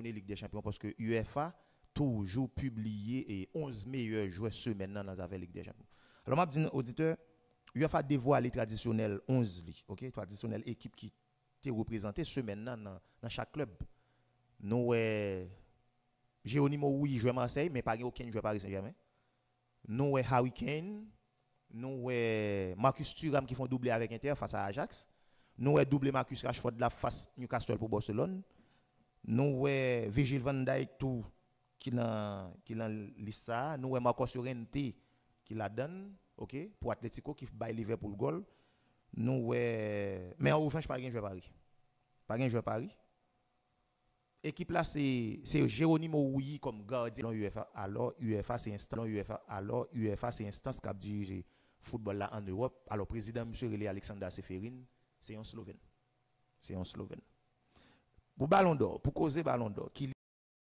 journée Ligue des Champions parce que UEFA toujours publié et 11 meilleurs joueurs semaine dans la Ligue des Champions. Alors, je dis auditeur, UEFA dévoile les traditionnels 11 li, OK, traditionnelle équipe qui est représentée semaine dans chaque club. Nous Géronimo oui joue Marseille mais pas aucun joueur Paris Saint-Germain. Nous Harry Kane, nous Marcus Thuram qui font doubler avec Inter face à Ajax. Nous doublé Marcus Rashford de la face Newcastle pour Barcelone. Nous Virgil van Dijk tout qui dans lissa, nous Marcos Llorente qui la donne, OK, pour Atletico qui baille Liverpool goal. Nous mais en revanche pas un joueur Paris. Pas un joueur Paris. Équipe là c'est Geronimo Ouyi comme gardien UEFA. Alors UEFA c'est instance qui a dirigé football là en Europe. Alors président monsieur Relé Alexander Seferin, c'est un Slovène. C'est un Slovène. Pour Ballon d'Or, pour causer Ballon d'Or qui